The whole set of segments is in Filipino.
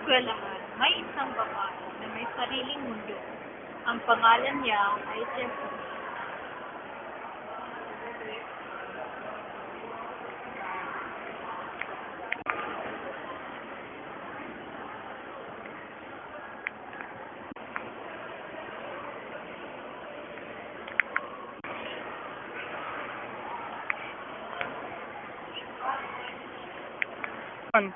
eskwelahan, may isang babae na may sariling mundo. Ang pangalan niya ay Jessie. On.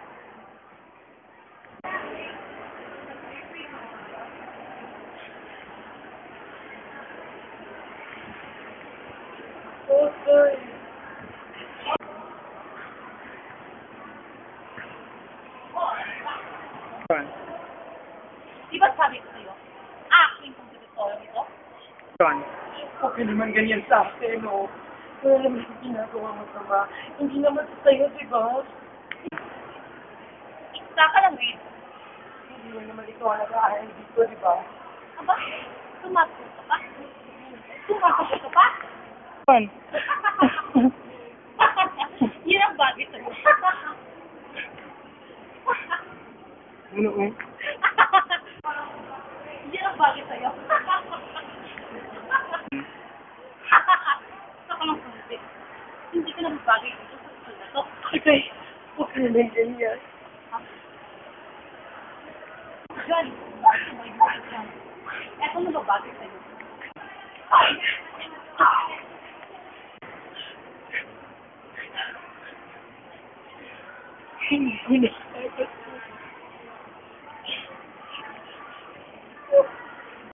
Oh, sorry. On. Di ba sabi ko sa'yo, aking kompetisyon ito? On. Huwag ka naman ganyan sa akin, no? Wala naman yung ginagawa mo sama. Hindi naman sa'yo, di ba? Isa ka lang eh. Hindi mo naman ikaw ang nag-aaral dito, di ba? Aba, sumasagot ka pa? Sumasagot ka pa? On. Yun ang bagay sa'yo. Ano oh? Yun ang bagay sa'yo. Saka lang sabi. Hindi ka naman bagay dito sa school na to. Kasi, huwag ka naman ganyan. Gan, may bagay dyan. Eto na ba bagay sa'yo? Ay! Hindi ko na